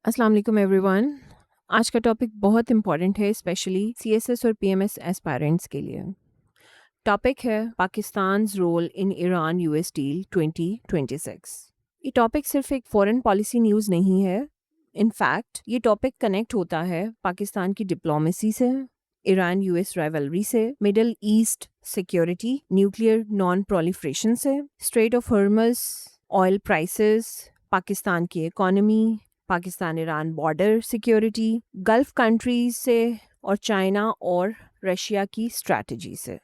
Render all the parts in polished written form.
अस्सलाम वालेकुम एवरीवन। आज का टॉपिक बहुत इम्पॉर्टेंट है, स्पेशली सीएसएस और पीएमएस एस्पायरेंट्स के लिए। टॉपिक है Pakistan role in Iran US deal 2026। ये टॉपिक सिर्फ एक फॉरेन पॉलिसी न्यूज़ नहीं है। इनफैक्ट ये टॉपिक कनेक्ट होता है पाकिस्तान की डिप्लोमेसी से, ईरान यूएस राइवलरी से, Middle East security, nuclear non proliferation से, Strait of Hormuz, oil prices, Pakistan की economy, Pakistan Iran border security, Gulf countries से और चाइना और रशिया की स्ट्रैटेजी से।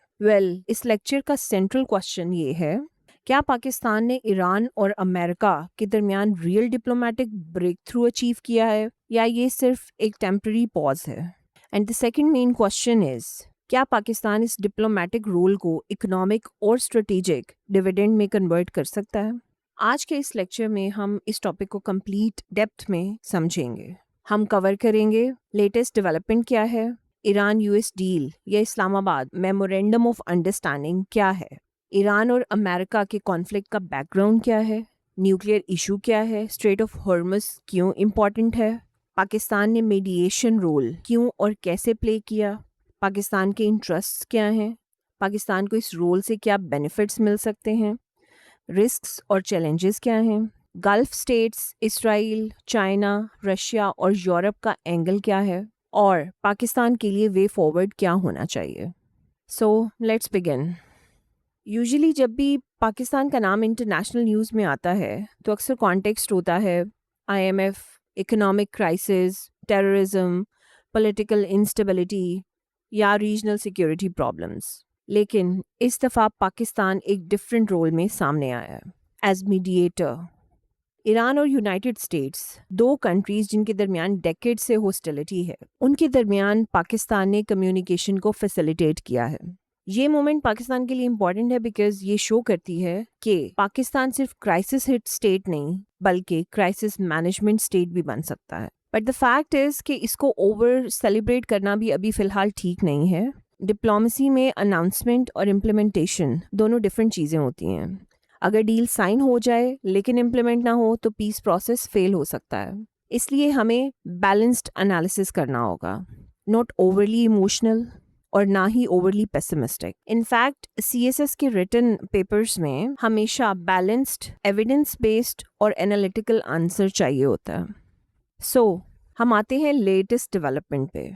इस लेक्चर का सेंट्रल क्वेश्चन ये है, क्या पाकिस्तान ने ईरान और अमेरिका के दरमियान real diplomatic breakthrough achieve किया है या ये सिर्फ एक टेम्पररी पॉज है? And the second main question is, क्या पाकिस्तान इस डिप्लोमेटिक रोल को इकोनॉमिक और स्ट्रेटेजिक डिविडेंड में कन्वर्ट कर सकता है? आज के इस लेक्चर में हम इस टॉपिक को कंप्लीट डेप्थ में समझेंगे। हम कवर करेंगे लेटेस्ट डेवलपमेंट क्या है, ईरान यूएस डील या इस्लामाबाद मेमोरेंडम ऑफ अंडरस्टैंडिंग क्या है, ईरान और अमेरिका के कॉन्फ्लिक्ट का बैकग्राउंड क्या है, न्यूक्लियर इशू क्या है, स्ट्रेट ऑफ हॉर्मज़ क्यों इम्पॉर्टेंट है, पाकिस्तान ने मीडिएशन रोल क्यों और कैसे प्ले किया, पाकिस्तान के इंटरेस्ट्स क्या हैं, पाकिस्तान को इस रोल से क्या बेनिफिट्स मिल सकते हैं, रिस्क्स और चैलेंजेस क्या हैं, gulf states, Israel, China, Russia और यूरोप का एंगल क्या है और पाकिस्तान के लिए वे फॉरवर्ड क्या होना चाहिए। So let's begin. यूजुअली जब भी पाकिस्तान का नाम इंटरनेशनल न्यूज़ में आता है तो अक्सर कॉन्टेक्स्ट होता है IMF, economic crisis, terrorism, political instability या रीजनल सिक्योरिटी प्रॉब्लम्स। लेकिन इस दफ़ा पाकिस्तान एक डिफरेंट रोल में सामने आया है एज मीडिएटर। ईरान और यूनाइटेड स्टेट्स, दो कंट्रीज जिनके दरमियान डेकेड से हॉस्टिलिटी है, उनके दरमियान पाकिस्तान ने कम्युनिकेशन को फैसिलिटेट किया है। ये मोमेंट पाकिस्तान के लिए इम्पॉर्टेंट है बिकॉज ये शो करती है कि पाकिस्तान सिर्फ क्राइसिस हिट स्टेट नहीं बल्कि क्राइसिस मैनेजमेंट स्टेट भी बन सकता है। बट द फैक्ट इज कि इसको ओवर सेलिब्रेट करना भी अभी फ़िलहाल ठीक नहीं है। डिप्लोमेसी में अनाउंसमेंट और इम्प्लीमेंटेशन दोनों डिफरेंट चीज़ें होती हैं। अगर डील साइन हो जाए लेकिन इम्प्लीमेंट ना हो तो पीस प्रोसेस फेल हो सकता है। इसलिए हमें बैलेंस्ड एनालिसिस करना होगा, नॉट ओवरली इमोशनल और ना ही ओवरली पेसिमिस्टिक। इनफैक्ट CSS के रिटन पेपर्स में हमेशा बैलेंस्ड, एविडेंस बेस्ड और एनालिटिकल आंसर चाहिए होता है। सो हम आते हैं लेटेस्ट डेवलपमेंट पे।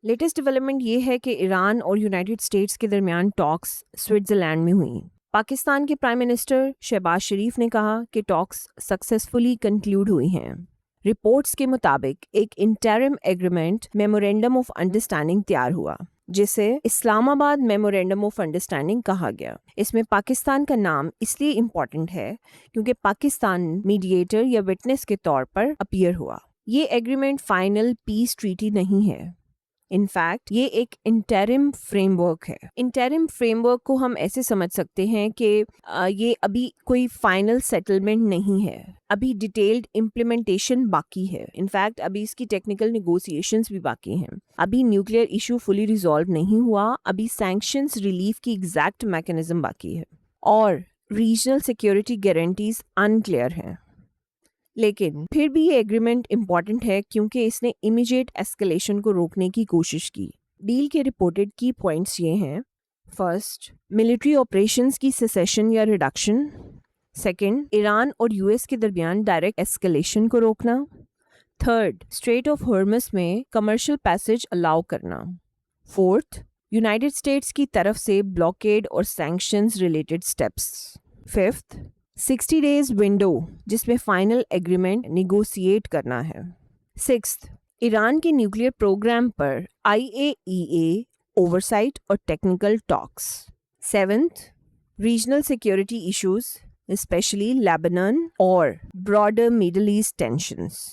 लेटेस्ट डेवलपमेंट ये है कि ईरान और यूनाइटेड स्टेट्स के दरमियान टॉक्स स्विट्ज़रलैंड में हुई। पाकिस्तान के प्राइम मिनिस्टर शहबाज शरीफ ने कहा कि टॉक्स सक्सेसफुली कंक्लूड हुई हैं। रिपोर्ट्स के मुताबिक एक interim agreement memorandum of understanding तैयार हुआ जिसे इस्लामाबाद मेमोरेंडम ऑफ अंडरस्टैंडिंग कहा गया। इसमें पाकिस्तान का नाम इसलिए इम्पॉर्टेंट है क्योंकि पाकिस्तान मीडिएटर या विटनेस के तौर पर अपीयर हुआ। ये एग्रीमेंट फाइनल पीस ट्रीटी नहीं है, इनफैक्ट ये एक इंटरिम फ्रेमवर्क है। इंटरिम फ्रेमवर्क को हम ऐसे समझ सकते हैं कि ये अभी कोई फाइनल सेटलमेंट नहीं है, अभी डिटेल्ड इम्प्लीमेंटेशन बाकी है। इनफैक्ट अभी इसकी टेक्निकल नेगोशिएशंस भी बाकी हैं। अभी न्यूक्लियर इशू फुली रिजॉल्व नहीं हुआ, अभी सैंक्शंस रिलीफ की एग्जैक्ट मैकेनिज्म बाकी है और रीजनल सिक्योरिटी गारंटीज अनक्लियर हैं। लेकिन फिर भी ये एग्रीमेंट इम्पॉर्टेंट है क्योंकि इसने इमीडिएट एस्केलेशन को रोकने की कोशिश की। डील के रिपोर्टेड की पॉइंट्स ये हैं: फर्स्ट, मिलिट्री ऑपरेशंस की सेसेशन या रिडक्शन। सेकंड, ईरान और यूएस के दरमियान डायरेक्ट एस्केलेशन को रोकना। थर्ड, स्ट्रेट ऑफ हॉर्मज़ में कमर्शियल पैसेज अलाउ करना। फोर्थ, यूनाइटेड स्टेट्स की तरफ से ब्लॉकेड और sanctions related steps. Fifth, 60 days window जिसमें फाइनल एग्रीमेंट निगोशिएट करना है। सिक्स्थ, ईरान के न्यूक्लियर प्रोग्राम पर IAEA ओवरसाइट और technical talks. Seventh, regional security issues specially Lebanon और ब्रॉडर मिडल ईस्ट टेंशंस।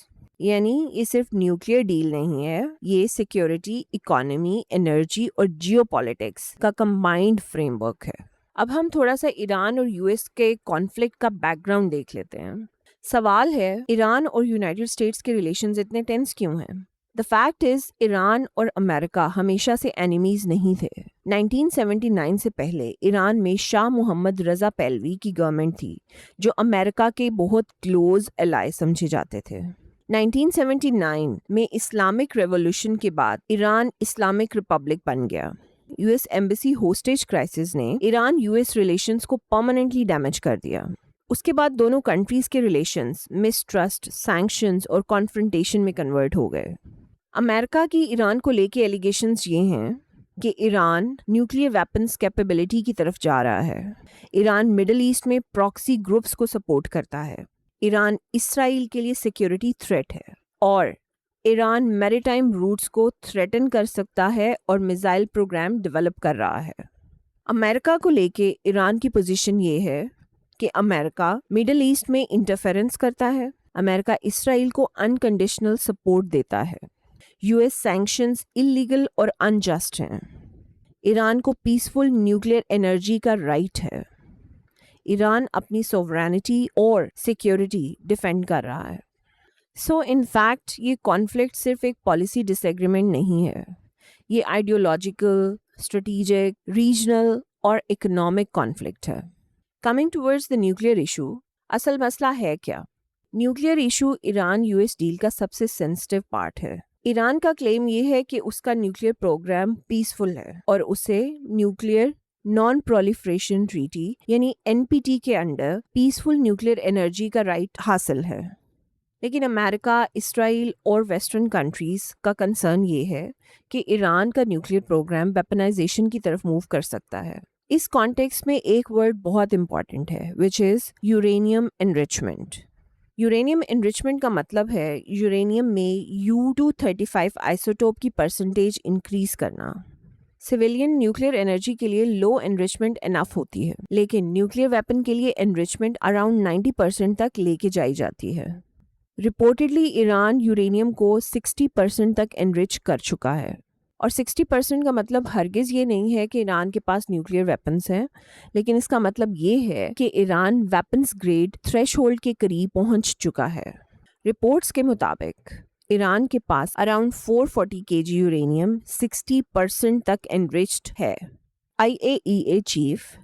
यानी ये सिर्फ न्यूक्लियर डील नहीं है, ये सिक्योरिटी, इकोनॉमी, एनर्जी और जियोपॉलिटिक्स का कंबाइंड फ्रेमवर्क है। अब हम थोड़ा सा ईरान और यूएस के कॉन्फ्लिक्ट का बैकग्राउंड देख लेते हैं। सवाल है, ईरान और यूनाइटेड स्टेट्स के रिलेशंस इतने टेंस क्यों हैं? द फैक्ट इज, ईरान और अमेरिका हमेशा से एनिमीज नहीं थे। 1979 से पहले ईरान में शाह मोहम्मद रजा पहलवी की गवर्नमेंट थी जो अमेरिका के बहुत क्लोज एलाय समझे जाते थे। 1979 में इस्लामिक रेवोल्यूशन के बाद ईरान इस्लामिक रिपब्लिक बन गया। यूएस एम्बेसी होस्टेज क्राइसिस ने ईरान यूएस रिलेशंस को परमानेंटली डैमेज कर दिया। उसके बाद दोनों कंट्रीज के रिलेशंस मिसट्रस्ट, सैंक्शंस और कॉन्फ्रंटेशन में कन्वर्ट हो गए। अमेरिका की ईरान को लेके एलिगेशंस ये हैं कि ईरान न्यूक्लियर वेपन्स कैपेबिलिटी की तरफ जा रहा है। ईरान मिडिल ईस्ट में प्रॉक्सी ग्रुप्स को सपोर्ट करता है। ईरान इसराइल के लिए सिक्योरिटी थ्रेट है और ईरान मैरीटाइम रूट्स को थ्रेटन कर सकता है और मिसाइल प्रोग्राम डेवलप कर रहा है। अमेरिका को लेके ईरान की पोजीशन ये है कि अमेरिका मिडिल ईस्ट में इंटरफेरेंस करता है। अमेरिका इसराइल को अनकंडीशनल सपोर्ट देता है। यूएस सैंक्शंस इलीगल और अनजस्ट हैं। ईरान को पीसफुल न्यूक्लियर एनर्जी का राइट है। ईरान अपनी सोवरेनिटी और सिक्योरिटी डिफेंड कर रहा है। सो इन फैक्ट ये कॉन्फ्लिक्ट सिर्फ एक पॉलिसी डिसएग्रीमेंट नहीं है, ये आइडियोलॉजिकल, स्ट्रेटेजिक, रीजनल और इकोनॉमिक कॉन्फ्लिक्ट है। Coming towards the nuclear issue, असल मसला है क्या? Nuclear issue Iran US deal का सबसे सेंसिटिव पार्ट है। ईरान का क्लेम ये है कि उसका न्यूक्लियर प्रोग्राम पीसफुल है और उसे न्यूक्लियर नॉन प्रोलिफरेशन ट्रीटी यानी एनपीटी के अंडर पीसफुल न्यूक्लियर एनर्जी का राइट हासिल है। लेकिन अमेरिका, इसराइल और वेस्टर्न कंट्रीज का कंसर्न ये है कि ईरान का न्यूक्लियर प्रोग्राम वेपनाइजेशन की तरफ मूव कर सकता है। इस कॉन्टेक्स्ट में एक वर्ड बहुत इंपॉर्टेंट है, which is uranium enrichment. Uranium enrichment का मतलब है यूरेनियम में U-235 आइसोटोप की परसेंटेज इंक्रीज करना। सिविलियन न्यूक्लियर एनर्जी के लिए लो एनरिचमेंट इनफ होती है, लेकिन न्यूक्लियर वेपन के लिए एनरिचमेंट अराउंड 90% तक लेके जाई जाती है। रिपोर्टेडली ईरान यूरेनियम को 60% तक एनरिच कर चुका है, और 60% का मतलब हरगिज़ ये नहीं है कि ईरान के पास न्यूक्लियर वेपन्स हैं, लेकिन इसका मतलब ये है कि ईरान वेपन्स ग्रेड थ्रेशहोल्ड के करीब पहुंच चुका है। रिपोर्ट्स के मुताबिक ईरान के पास अराउंड 440 kg यूरेनियम 60% तक एनरिच्ड है। IAEA चीफ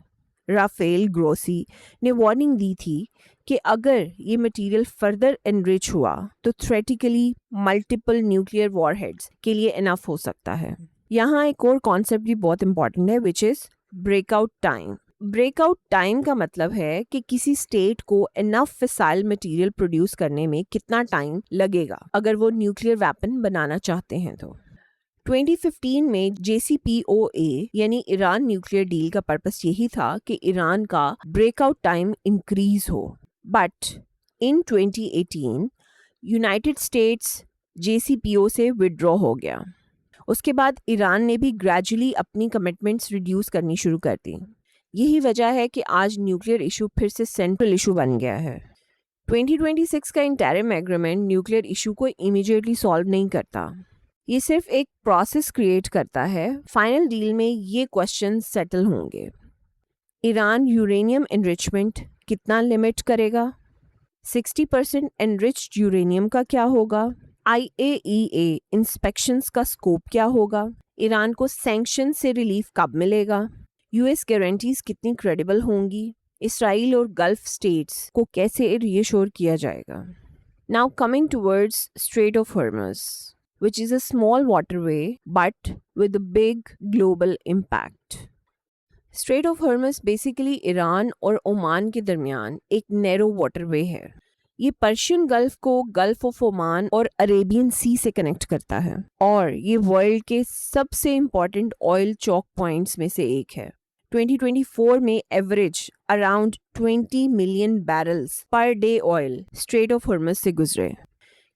राफेल ग्रोसी ने वार्निंग दी थी कि अगर ये मटेरियल फर्दर एनरिच हुआ तो थ्रेटिकली मल्टीपल न्यूक्लियर वॉरहेड्स के लिए इनफ हो सकता है। यहाँ एक और कॉन्सेप्ट भी बहुत इंपॉर्टेंट है, which is breakout time. Breakout time का मतलब है कि किसी स्टेट को इनफ फिसाइल मटेरियल प्रोड्यूस करने में कितना टाइम लगेगा अगर वो न्यूक्लियर वेपन बनाना चाहते हैं तो। 2015 में JCPOA यानी ईरान न्यूक्लियर डील का पर्पस यही था कि ईरान का ब्रेकआउट टाइम इंक्रीज हो, but in 2018 United states JCPO से विड्रॉ हो गया। उसके बाद ईरान ने भी ग्रेजुअली अपनी कमिटमेंट्स रिड्यूस करनी शुरू कर दी। यही वजह है कि आज न्यूक्लियर इशू फिर से सेंट्रल इशू बन गया है। 2026 का इंटरिम एग्रीमेंट न्यूक्लियर इशू को इमीडिएटली सॉल्व नहीं करता, ये सिर्फ एक प्रोसेस क्रिएट करता है। फाइनल डील में ये क्वेश्चन सेटल होंगे। ईरान यूरेनियम एनरिचमेंट कितना लिमिट करेगा? 60% एनरिच्ड यूरेनियम का क्या होगा? IAEA इंस्पेक्शंस का स्कोप क्या होगा? ईरान को सैंक्शन से रिलीफ कब मिलेगा? यूएस गारंटीज कितनी क्रेडिबल होंगी? इसराइल और गल्फ स्टेट्स को कैसे रीअश्योर किया जाएगा? Now coming towards Strait of Hormuz, which is a small waterway but with a big global impact. Strait of Hormuz basically Iran और ओमान के दरमियान एक नैरो वाटरवे है। ये पर्शियन गल्फ को गल्फ ऑफ ओमान और अरेबियन सी से connect करता है और ये वर्ल्ड के सबसे इम्पॉर्टेंट ऑयल चॉक पॉइंट्स में से एक है। 2024 में average around 20 million barrels per day oil Strait of Hormuz से गुजरे।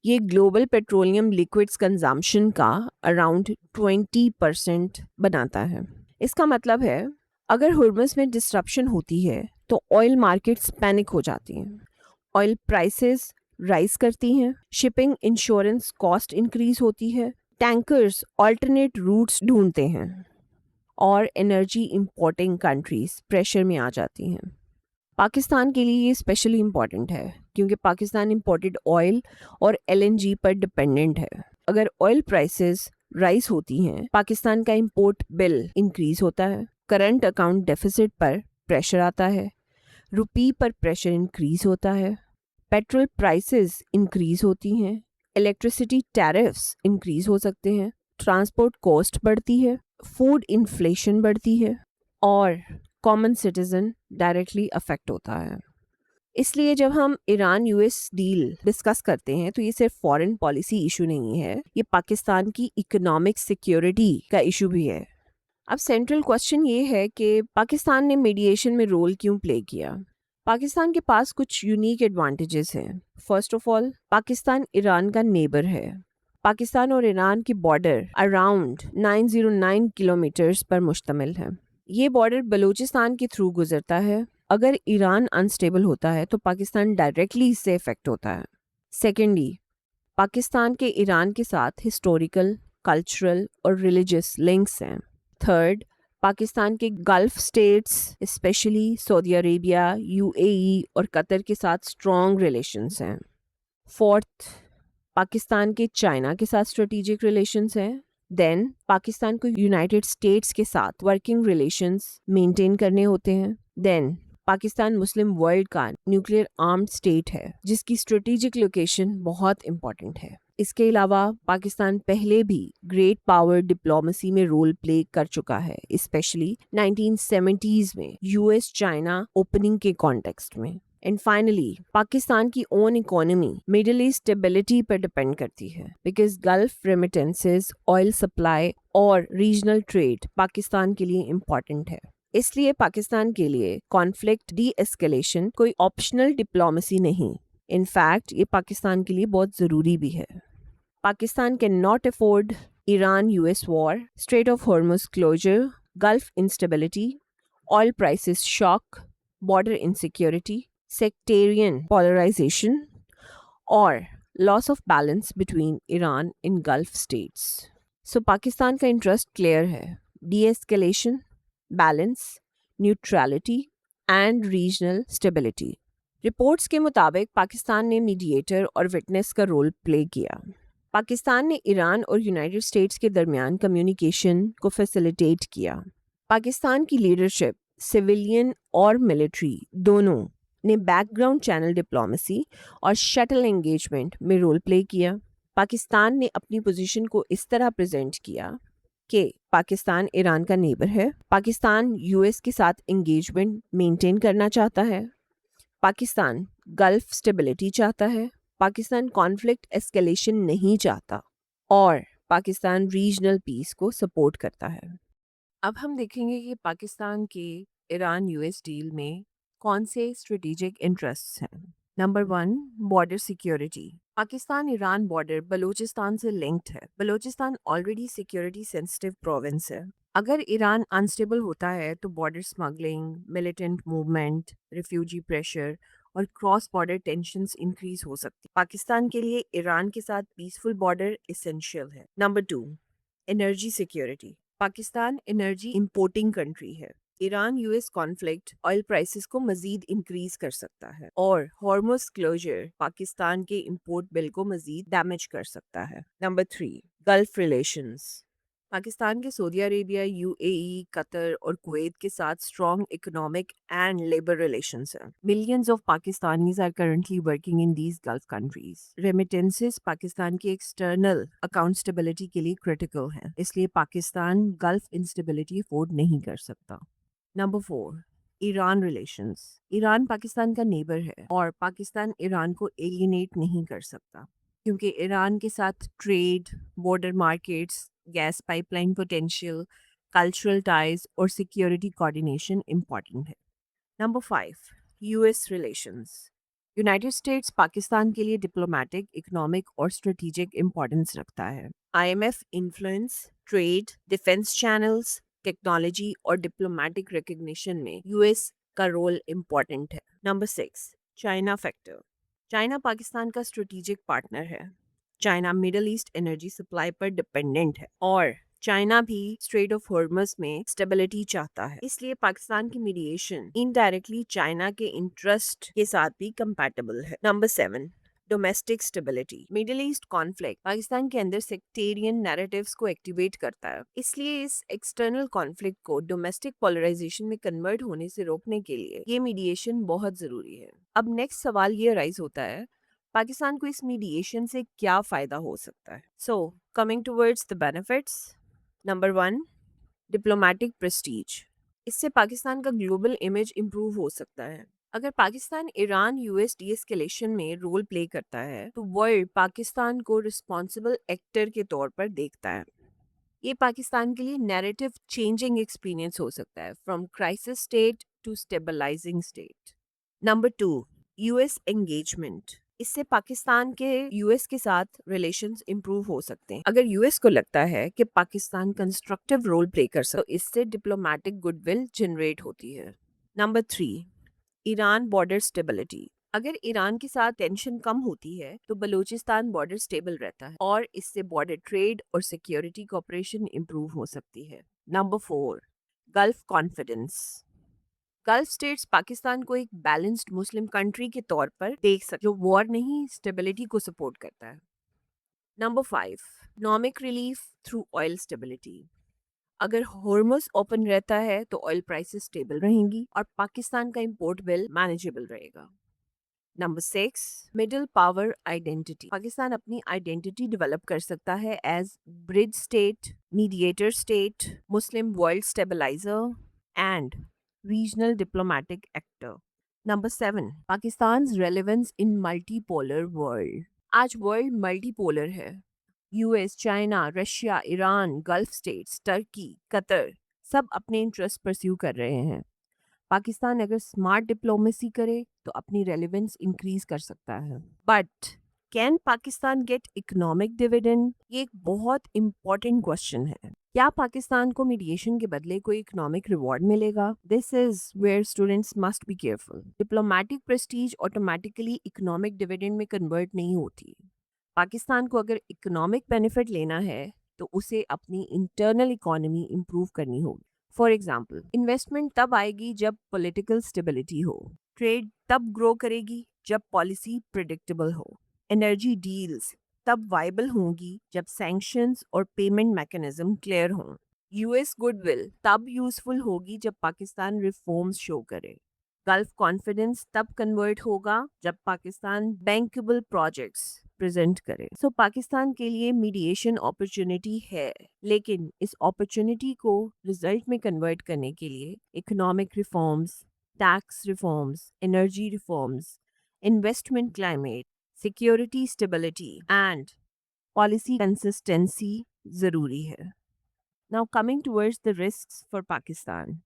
ये ग्लोबल पेट्रोलियम लिक्विड्स कंजम्पशन का अराउंड 20% बनाता है। इसका मतलब है अगर हॉर्मज में डिस्ट्रप्शन होती है तो ऑयल मार्केट्स पैनिक हो जाती हैं, ऑयल प्राइसेस राइज करती हैं, शिपिंग इंश्योरेंस कॉस्ट इंक्रीज होती है, टैंकर्स ऑल्टरनेट रूट्स ढूंढते हैं और एनर्जी इंपोर्टिंग कंट्रीज प्रेशर में आ जाती हैं। पाकिस्तान के लिए ये स्पेशली इम्पॉर्टेंट है क्योंकि पाकिस्तान इंपोर्टेड ऑयल और LNG पर डिपेंडेंट है। अगर ऑयल प्राइसेस राइज होती हैं, पाकिस्तान का इंपोर्ट बिल इंक्रीज होता है, करंट अकाउंट डेफिसिट पर प्रेशर आता है, रुपी पर प्रेशर इंक्रीज होता है, पेट्रोल प्राइसेस इंक्रीज होती हैं, الیکٹریسٹی ٹیرفس انکریز ہو سکتے ہیں، ٹرانسپورٹ کاسٹ بڑھتی ہے، فوڈ انفلیشن بڑھتی ہے، اور کامن سٹیزن ڈائریکٹلی افیکٹ ہوتا ہے۔ اس لیے جب ہم Iran U S deal discuss کرتے ہیں تو یہ صرف فارن پالیسی ایشو نہیں ہے، یہ پاکستان کی اکنامک سیکیورٹی کا ایشو بھی ہے۔ اب سینٹرل کوسچن یہ ہے کہ پاکستان نے میڈیشن میں رول کیوں پلے کیا؟ پاکستان کے پاس کچھ یونیک ایڈوانٹیجز ہیں۔ First of all, Pakistan Iran کا نیبر ہے۔ پاکستان اور ایران کی بارڈر اراؤنڈ 909 کلومیٹرز پر مشتمل ہے۔ یہ بارڈر بلوچستان کے تھرو گزرتا ہے۔ اگر ایران انسٹیبل ہوتا ہے تو پاکستان ڈائریکٹلی اس سے افیکٹ ہوتا ہے۔ سیکنڈلی، پاکستان کے ایران کے ساتھ ہسٹوریکل، کلچرل اور ریلیجس لنکس ہیں۔ تھرڈ، پاکستان کے Gulf states especially Saudi Arabia, U A E اور قطر کے ساتھ اسٹرانگ ریلیشنز ہیں۔ فورتھ، پاکستان کے چائنا کے ساتھ اسٹریٹجک ریلیشنز ہیں۔ دین پاکستان کو یونائٹڈ اسٹیٹس کے ساتھ ورکنگ ریلیشنز مینٹین کرنے ہوتے ہیں۔ دین پاکستان مسلم ورلڈ کا نیوکلیئر آرمڈ اسٹیٹ ہے جس کی اسٹریٹجک لوکیشن بہت امپورٹنٹ ہے۔ اس کے علاوہ پاکستان پہلے بھی گریٹ پاور ڈپلومیسی میں رول پلے کر چکا ہے، اسپیشلی 1970s میں یو ایس چائنا اوپننگ کے کانٹیکسٹ میں۔ اینڈ فائنلی، پاکستان کی اون اکانومی مڈل ایسٹ اسٹیبلٹی پر ڈپینڈ کرتی ہے because golf remittances, oil supply اور ریجنل ٹریڈ پاکستان کے لیے امپورٹنٹ ہے۔ اس لیے پاکستان کے لیے کانفلکٹ ڈی ایسکیلیشن کوئی آپشنل ڈپلومیسی نہیں، ان فیکٹ یہ پاکستان کے لیے بہت ضروری بھی ہے۔ Pakistan can not afford Iran U S war, Strait of Hormuz closure, Gulf instability, oil prices shock, border insecurity, sectarian polarisation اور loss of balance between Iran and Gulf states. So Pakistan کا interest clear ہے: de escalation, balance, neutrality and regional stability. Reports کے مطابق پاکستان نے mediator اور witness کا role play کیا۔ پاکستان نے ایران اور یونائٹڈ اسٹیٹس کے درمیان کمیونیکیشن کو فیسیلیٹیٹ کیا۔ پاکستان کی لیڈرشپ، سویلین اور ملٹری دونوں نے بیک گراؤنڈ چینل ڈپلومیسی اور شٹل انگیجمنٹ میں رول پلے کیا۔ پاکستان نے اپنی پوزیشن کو اس طرح پریزنٹ کیا کہ پاکستان ایران کا نیبر ہے، پاکستان یو ایس کے ساتھ انگیجمنٹ مینٹین کرنا چاہتا ہے، پاکستان گلف اسٹیبلٹی چاہتا ہے، پاکستان کانفلکٹ ایسکیلیشن نہیں چاہتا، اور پاکستان ریجنل پیس کو سپورٹ کرتا ہے۔ اب ہم دیکھیں گے کہ پاکستان کے ایران یو ایس ڈیل میں کون سے اسٹریٹجک انٹرسٹس ہیں۔ Number 1، border security. Pakistan Iran border Balochistan سے لنکڈ ہے۔ Balochistan already security sensitive province ہے۔ اگر ایران انسٹیبل ہوتا ہے تو border smuggling, militant movement, refugee pressure اور کراس بارڈر ٹینشنز انکریز ہو سکتی۔ پاکستان کے لیے ایران کے ساتھ پیسفل بارڈر اسینشیل ہے۔ Number 2، energy security. Pakistan energy importing country ہے۔ Iran U S conflict oil prices کو مزید انکریز کر سکتا ہے، اور ہارمز کلوجر پاکستان کے امپورٹ بل کو مزید ڈیمیج کر سکتا ہے۔ Number 3، golf relations. پاکستان کے سعودی عربیہ، یو اے ای، قطر اور کویت کے ساتھ strong economic and labour relations ہیں۔ Millions of Pakistanis are currently working in these Gulf countries. Remittances Pakistan کی ایکسٹرنل اکاؤنٹ اسٹیبلٹی کے لیے کرٹیکل ہیں، اس لیے پاکستان گلف انسٹیبلٹی افورڈ نہیں کر سکتا۔ Number 4، Iran relations. Iran Pakistan کا نیبر ہے اور پاکستان ایران کو ایلینیٹ نہیں کر سکتا کیونکہ ایران کے ساتھ trade, border markets, gas pipe line potential, cultural ties اور سیکیورٹی کوآرڈینیشن امپورٹنٹ ہے۔ Number 5، U S relations. United States Pakistan کے لیے ڈپلومیٹک، اکنامک اور اسٹریٹجک امپورٹنس رکھتا ہے۔ I M F influence, trade, defence channels, technology اور ڈپلومیٹک ریکگنیشن میں U S کا رول امپورٹنٹ ہے۔ Number 6، China factor. China Pakistan کا اسٹریٹجک پارٹنر ہے۔ China Middle East energy supply پر ڈپینڈنٹ ہے، اور چائنا بھی اسٹریٹ آف ہارمز میں اسٹیبلٹی چاہتا ہے، اس لیے پاکستان کی میڈیشن انڈائریکٹلی چائنا کے انٹرسٹ کے ساتھ بھی کمپیٹیبل ہے۔ Number 7، domestic stability. Middle East conflict Pakistan کے اندر سیکٹیرین نیریٹیوز کو ایکٹیویٹ کرتا ہے، اس لیے اس ایکسٹرنل کانفلکٹ کو ڈومیسٹک پولرائزیشن میں کنورٹ ہونے سے روکنے کے لیے یہ میڈیشن بہت ضروری ہے۔ اب نیکسٹ سوال یہ رائز ہوتا ہے، पाकिस्तान को इस मीडिएशन से क्या फ़ायदा हो सकता है? So coming towards the benefits, number 1, diplomatic Prestige. इससे पाकिस्तान का ग्लोबल इमेज इम्प्रूव हो सकता है। अगर पाकिस्तान ईरान यूएस डीएस्केलेशन में रोल प्ले करता है तो वर्ल्ड पाकिस्तान को रिस्पॉन्सिबल एक्टर के तौर पर देखता है। ये पाकिस्तान के लिए नैरेटिव चेंजिंग एक्सपीरियंस हो सकता है, from crisis state to stabilising state. Number 2, US engagement. इससे पाकिस्तान के यूएस के साथ रिलेशंस इंप्रूव हो सकते हैं। अगर यूएस को लगता है कि पाकिस्तान कंस्ट्रक्टिव रोल प्ले कर सकता है तो इससे डिप्लोमेटिक गुडविल जनरेट होती है। Number 3, Iran border stability. अगर ईरान के साथ टेंशन कम होती है तो बलूचिस्तान बॉर्डर स्टेबल रहता है और इससे बॉर्डर ट्रेड और सिक्योरिटी कोऑपरेशन इंप्रूव हो सकती है। Number 4, gulf confidence. Gulf states Pakistan को एक बैलेंस्ड मुस्लिम कंट्री के तौर पर देख सकते जो वॉर नहीं स्टेबिलिटी को सपोर्ट करता है। Number 5, economic relief through oil stability. अगर हॉर्मस ओपन रहता है तो ऑयल प्राइसेस स्टेबल रहेंगी और पाकिस्तान का इंपोर्ट बिल मैनेजेबल रहेगा। Number 6, middle power identity. Pakistan अपनी आइडेंटिटी डेवलप कर सकता है as bridge state, mediator state, Muslim world stabiliser and regional diplomatic actor. Number 7, Pakistan relevance in multipolar world. आज वर्ल्ड मल्टीपोलर है। US, China, Russia, Iran, Gulf states, Turkey, Qatar सब अपने interest pursue कर रहे हैं। पाकिस्तान अगर स्मार्ट डिप्लोमेसी करे तो अपनी रेलेवेंस इंक्रीज कर सकता है। But can Pakistan get economic dividend? ये एक बहुत इंपॉर्टेंट क्वेश्चन है। क्या पाकिस्तान को मीडिएशन के बदले कोई इकोनॉमिक रिवॉर्ड मिलेगा? This is where students must be careful. Diplomatic prestige automatically economic dividend में कन्वर्ट नहीं होती। पाकिस्तान को अगर इकोनॉमिक बेनिफिट लेना है तो उसे अपनी इंटरनल इकोनॉमी इंप्रूव करनी होगी। फॉर एग्जाम्पल, इन्वेस्टमेंट तब आएगी जब पॉलिटिकल स्टेबिलिटी हो, ट्रेड तब ग्रो करेगी जब पॉलिसी प्रिडिक्टेबल हो, एनर्जी डील्स तब वाइबल होंगी जब सैंक्शंस और पेमेंट मैकेनिज्म क्लियर हों, यूएस गुडविल तब यूजफुल होगी जब पाकिस्तान रिफॉर्म्स शो करे, गल्फ कॉन्फिडेंस तब कन्वर्ट होगा जब पाकिस्तान बैंकेबल प्रोजेक्ट्स प्रेजेंट करे। सो पाकिस्तान के लिए मीडिएशन अपॉर्चुनिटी है, लेकिन इस अपॉर्चुनिटी को रिजल्ट में कन्वर्ट करने के लिए economic reforms, tax reforms, energy reforms, investment climate, security stability and policy consistency जरूरी है। Now coming towards the risks for Pakistan.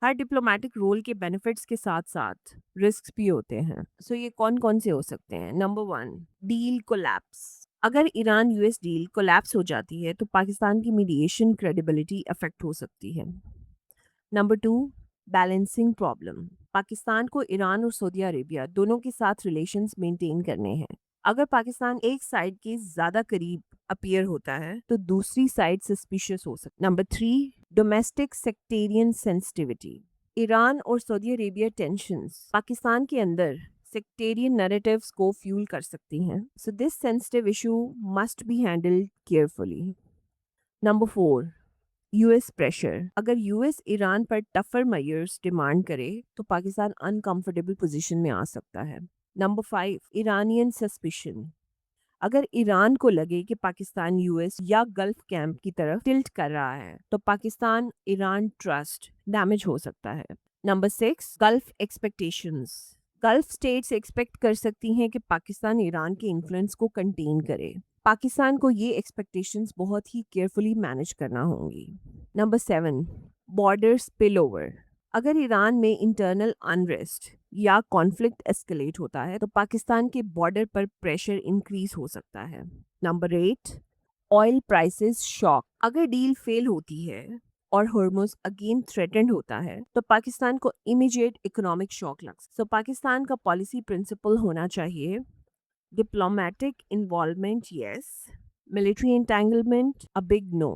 हर डिप्लोमेटिक रोल के बेनिफिट्स के साथ साथ रिस्क भी होते हैं। सो ये कौन कौन से हो सकते हैं? Number 1, deal collapse. अगर ईरान यूएस डील कोलैप्स हो जाती है तो पाकिस्तान की मीडिएशन क्रेडिबिलिटी अफेक्ट हो सकती है। Number 2, balancing problem. पाकिस्तान को ईरान और सऊदी अरेबिया दोनों के साथ रिलेशंस मेंटेन करने हैं। अगर पाकिस्तान एक साइड के ज्यादा करीब अपीयर होता है तो दूसरी साइड सस्पिशियस हो सकती है। Number 3, domestic sectarian sensitivity. Iran और सऊदी अरेबिया टेंशंस पाकिस्तान के अंदर सेक्टेरियन नैरेटिव्स को फ्यूल कर सकती हैं। So this sensitive issue must be handled carefully. Number 4, US pressure. अगर यूएस ईरान पर टफर मेजर्स डिमांड करे तो पाकिस्तान अनकंफर्टेबल पोजीशन में आ सकता है। Number 5, Iranian suspicion. अगर ईरान को लगे कि पाकिस्तान यूएस या गल्फ कैंप की तरफ टिल्ट कर रहा है तो पाकिस्तान ईरान ट्रस्ट डैमेज हो सकता है। Number 6, gulf expectations. Gulf states expect कर सकती हैं कि पाकिस्तान ईरान के इन्फ्लुएंस को कंटेन करे। पाकिस्तान को ये एक्सपेक्टेशंस बहुत ही केयरफुली मैनेज करना होंगी। Number 7, border spill over. अगर ईरान में इंटरनल अनरेस्ट या कॉन्फ्लिक्ट एस्केलेट होता है तो पाकिस्तान के बॉर्डर पर प्रेशर इंक्रीज हो सकता है। Number 8, oil prices shock. अगर डील फेल होती है और हॉर्मुज अगेन थ्रेटेंड होता है तो पाकिस्तान को इमीडिएट इकोनॉमिक शॉक लग सकता है। पाकिस्तान का पॉलिसी प्रिंसिपल होना चाहिए diplomatic involvement yes, military entanglement a big no.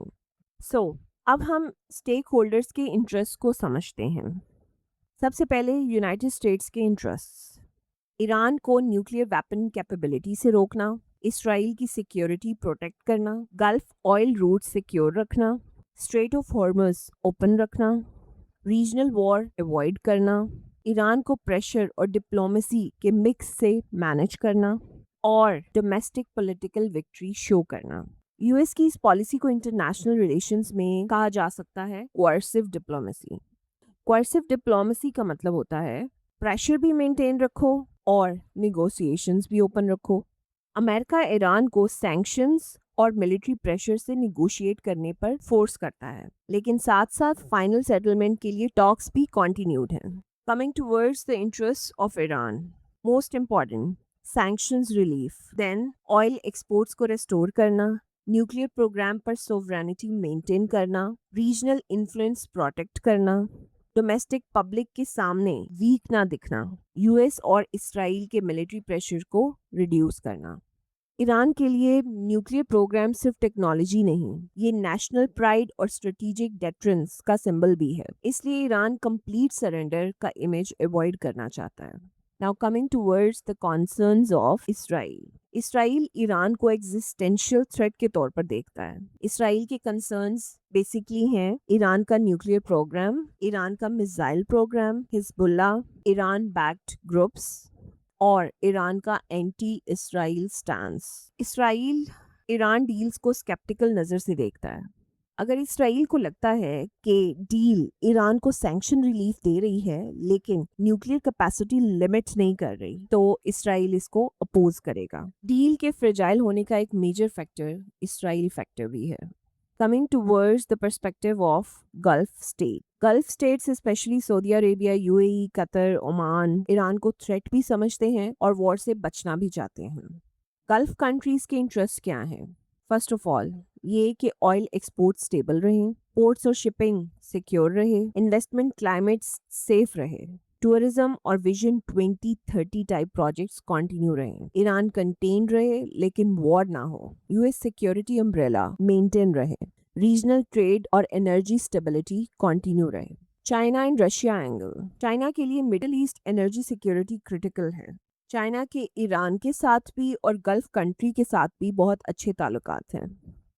So अब हम स्टेक होल्डर्स के इंटरेस्ट को समझते हैं। सबसे पहले यूनाइटेड स्टेट्स के इंटरेस्ट, ईरान को न्यूक्लियर वेपन कैपेबिलिटी से रोकना, इसराइल की सिक्योरिटी प्रोटेक्ट करना, गल्फ ऑयल रूट सिक्योर रखना, स्ट्रेट ऑफ हॉर्मस ओपन रखना, रीजनल वॉर अवॉइड करना, ईरान को प्रेशर और डिप्लोमेसी के मिक्स से मैनेज करना, और डोमेस्टिक पॉलिटिकल विक्ट्री शो करना। यूएस की इस पॉलिसी को इंटरनेशनल रिलेशंस में कहा जा सकता है कोअर्सिव डिप्लोमेसी। कोअर्सिव डिप्लोमेसी का मतलब होता है प्रेशर भी मेंटेन रखो और निगोशिएशंस भी ओपन रखो। अमेरिका ईरान को सैंक्शंस और मिलिट्री प्रेशर से निगोशिएट करने पर फोर्स करता है, लेकिन साथ साथ फाइनल सेटलमेंट के लिए टॉक्स भी कंटिन्यूड हैं। Coming towards the interest of Iran, most important sanctions relief, then oil exports को रेस्टोर करना, न्यूक्लियर प्रोग्राम पर सोवरेनिटी मेंटेन करना, रीजनल इन्फ्लुएंस प्रोटेक्ट करना, डोमेस्टिक पब्लिक के सामने वीक ना दिखना, यूएस और इसराइल के मिलिट्री प्रेशर को रिड्यूस करना। ईरान के लिए न्यूक्लियर प्रोग्राम सिर्फ टेक्नोलॉजी नहीं, ये नेशनल प्राइड और स्ट्रेटेजिक डेटरेंस का सिंबल भी है, इसलिए ईरान कंप्लीट सरेंडर का इमेज अवॉइड करना चाहता है। Now coming towards the concerns of Israel. Israel Iran को एग्जिस्टेंशियल थ्रेट के तौर पर देखता है। इसराइल के कंसर्न्स बेसिकली हैं ईरान का न्यूक्लियर प्रोग्राम, ईरान का missile programme, Hezbollah, Iran backed groups और ईरान का anti Israel stance. Israel Iran deals को स्केप्टिकल नज़र से देखता है। अगर इसराइल को लगता है कि डील ईरान को सैंक्शन रिलीफ दे रही है लेकिन न्यूक्लियर कैपेसिटी लिमिट नहीं कर रही, तो इसराइल इसको अपोज करेगा। डील के फ्रेजाइल होने का एक मेजर फैक्टर इसराइल फैक्टर भी है। Coming towards the perspective of Gulf state. Gulf states especially Saudi Arabia, UAE, Qatar, Oman Iran को थ्रेट भी समझते हैं और वॉर से बचना भी चाहते हैं। गल्फ कंट्रीज के इंटरेस्ट क्या हैं? फर्स्ट ऑफ ऑल ये कि ऑयल एक्सपोर्ट स्टेबल रहें, पोर्ट्स और शिपिंग सिक्योर रहे, इन्वेस्टमेंट क्लाइमेट सेफ रहे, टूरिज्म और विजन 2030 टाइप प्रोजेक्ट्स कंटिन्यू रहें, ईरान कंटेन रहे लेकिन वॉर ना हो, यूएस सिक्योरिटी अम्ब्रेला मेंटेन रहे, रीजनल ट्रेड और एनर्जी स्टेबिलिटी कंटिन्यू रहे। China and Russia angle. China के लिए middle east energy security critical है। चाइना के ईरान के साथ भी और गल्फ कंट्री के साथ भी बहुत अच्छे ताल्लुकात हैं।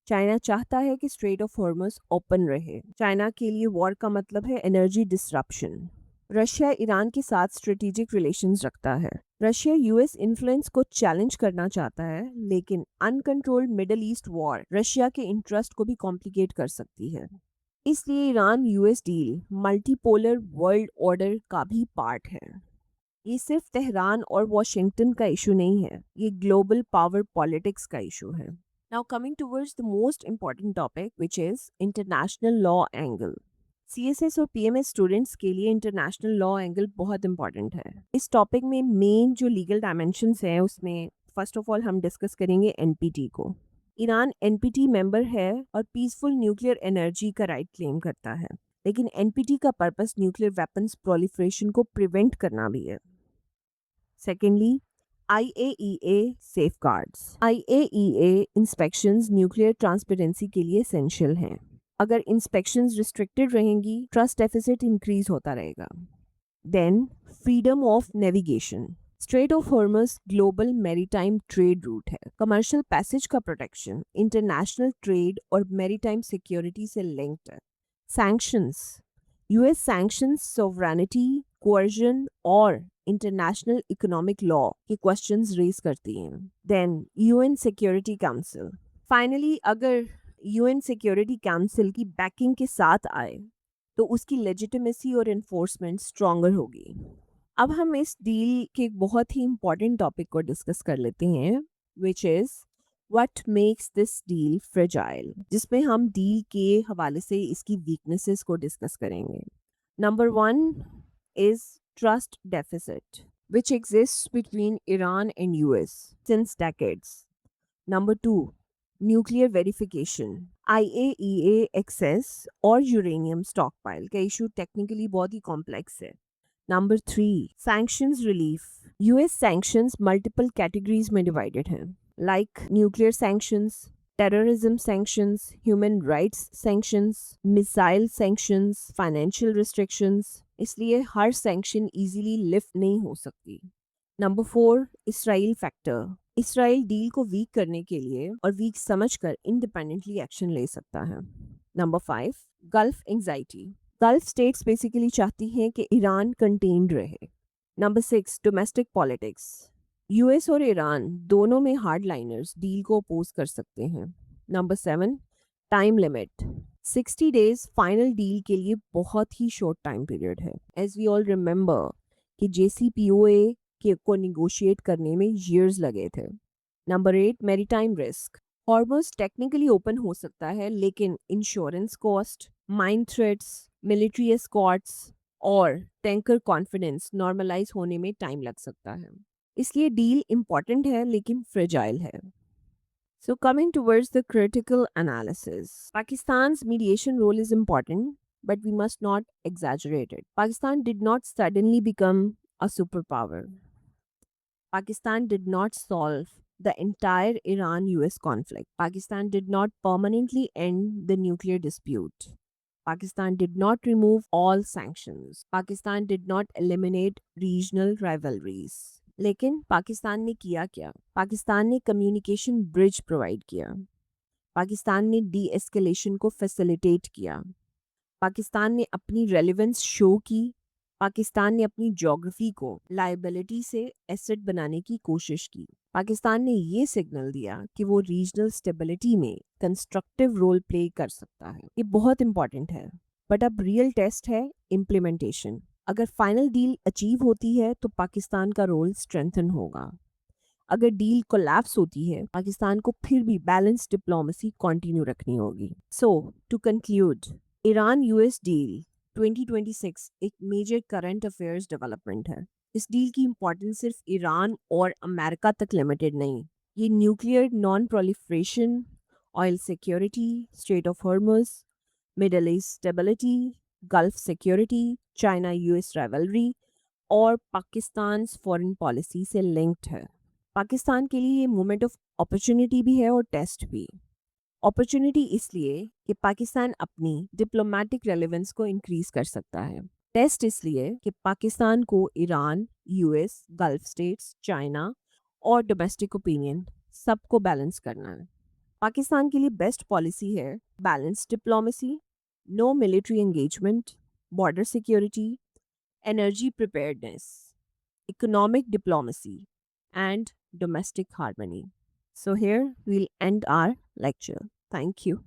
चाइना चाहता है कि स्ट्रेट ऑफ हॉर्मस ओपन रहे। चाइना के लिए वॉर का मतलब है एनर्जी डिसरप्शन। रशिया ईरान के साथ स्ट्रेटेजिक रिलेशंस रखता है। रशिया यूएस इन्फ्लुएंस को चैलेंज करना चाहता है, लेकिन uncontrolled middle east war Russia के इंटरेस्ट को भी कॉम्प्लिकेट कर सकती है। इसलिए Iran US deal multipolar world order का भी पार्ट है। ये सिर्फ तेहरान और वॉशिंगटन का इशू नहीं है, ये ग्लोबल पावर पॉलिटिक्स का इशू है। Now coming towards the most important topic which is international law angle. CSS और पीएमएस स्टूडेंट्स के लिए इंटरनेशनल लॉ एंगल बहुत इंपॉर्टेंट है। इस टॉपिक में मेन जो लीगल डायमेंशंस हैं उसमें फर्स्ट ऑफ ऑल हम डिस्कस करेंगे एनपीटी को। ईरान एनपीटी मेंबर है और पीसफुल न्यूक्लियर एनर्जी का राइट क्लेम करता है, लेकिन एनपीटी का पर्पस न्यूक्लियर वेपन्स प्रोलिफरेशन को प्रिवेंट करना भी है। Secondly, IAEA safeguards. IAEA inspections nuclear transparency के लिए एसेंशियल हैं। अगर इंस्पेक्शंस रिस्ट्रिक्टेड रहेंगी, ट्रस्ट डेफिसिट इंक्रीज होता रहेगा। Then freedom of navigation. Strait of Hormuz global maritime trade route है। कमर्शियल पैसेज का प्रोटेक्शन इंटरनेशनल ट्रेड और मैरीटाइम सिक्योरिटी से लिंक्ड है। Sanctions. US sanctions sovereignty, coercion और इंटरनेशनल इकोनॉमिक लॉ के क्वेश्चंस रेज करती हैं। Then UN security council. Finally अगर यूएन सिक्योरिटी काउंसिल की बैकिंग के साथ आए तो उसकी लेजिटिमेसी और एनफोर्समेंट स्ट्रॉन्गर होगी। अब हम इस डील के एक बहुत ही इंपॉर्टेंट टॉपिक को डिस्कस कर लेते हैं which is what makes this deal fragile, जिसमें हम डील के हवाले से इसकी वीकनेसेस को डिस्कस करेंगे। Number 1 is trust deficit, which exists between Iran and US since decades. Number 2, nuclear verification. IAEA access और uranium stockpile का issue technically बहुत ही complex है. Number 3, sanctions relief. US sanctions multiple categories में divided हैं, like nuclear sanctions, terrorism sanctions, human rights sanctions, missile sanctions, financial restrictions. इसलिए हर sanction easily lift नहीं हो सकती। Number 4, Israel factor. Israel deal को week करने के लिए और वीक समझकर इंडिपेंडेंटली एक्शन ले सकता है। Number 5, gulf anxiety. Gulf states basically चाहती हैं कि ईरान कंटेन्ड रहे। Number 6, domestic politics. U S اور ایران دونوں میں ہارڈ لائنرز ڈیل کو اپوز کر سکتے ہیں. Number 7 time limit. 60 days final deal کے لیے بہت ہی شارٹ ٹائم پیریڈ ہے. ایز وی آل ریمبر کہ جے سی پی او اے کو نیگوشیٹ کرنے میں ایئرز لگے تھے. نمبر 8 میری time risk. Harms technically open ہو سکتا ہے لیکن insurance cost, mine threats, military squads اور ٹینکر کانفیڈنس نارملائز ہونے میں ٹائم لگ سکتا ہے. اس لیے ڈیل امپورٹنٹ ہے لیکن فریجائل ہے. So coming towards the critical analysis, Pakistan's mediation role is important, but we must not exaggerate it. Pakistan did not suddenly become a superpower. Pakistan did not solve the entire Iran-US conflict. Pakistan did not permanently end the nuclear dispute. Pakistan did not remove all sanctions. Pakistan did not eliminate regional rivalries. لیکن پاکستان نے کیا کیا؟ پاکستان نے communication برج provide کیا. پاکستان نے D ایسکیلیشن کو facilitate کیا. پاکستان نے اپنی ریلیونس شو کی. پاکستان نے اپنی جغرافی کو لائبلٹی سے ایسٹ بنانے کی کوشش کی. پاکستان نے یہ سگنل دیا کہ وہ ریجنل اسٹیبلٹی میں کنسٹرکٹیو رول پلے کر سکتا ہے. یہ بہت امپورٹنٹ ہے. بٹ اب ریئل ٹیسٹ ہے امپلیمنٹیشن. اگر فائنل ڈیل اچیو ہوتی ہے تو پاکستان کا رول اسٹرینتھن ہوگا. اگر ڈیل کولیپس ہوتی ہے پاکستان کو پھر بھی بیلنس ڈپلومیسی کنٹینیو رکھنی ہوگی. So to conclude, Iran U S deal 2026 ایک میجر کرنٹ افیئرز ڈیولپمنٹ ہے. اس ڈیل کی امپورٹنس صرف ایران اور امریکہ تک لمیٹڈ نہیں. یہ nuclear non proliferation, oil security, strait of Hormuz, Middle East stability, Gulf security, China U S rivalry اور Pakistan's foreign policy سے لنکڈ ہے. پاکستان کے لیے یہ مومنٹ آف اپرچونٹی بھی ہے اور ٹیسٹ بھی. اپرچونٹی اس لیے کہ پاکستان اپنی ڈپلومیٹک ریلیونس کو انکریز کر سکتا ہے. ٹیسٹ اس لیے کہ پاکستان کو Iran, U S, Gulf States, China اور ڈومیسٹک اوپینین سب کو بیلنس کرنا ہے. پاکستان کے لیے بیسٹ پالیسی ہے balance diplomacy, no military engagement, border security, energy preparedness, economic diplomacy, and domestic harmony. So here we'll end our lecture. Thank you.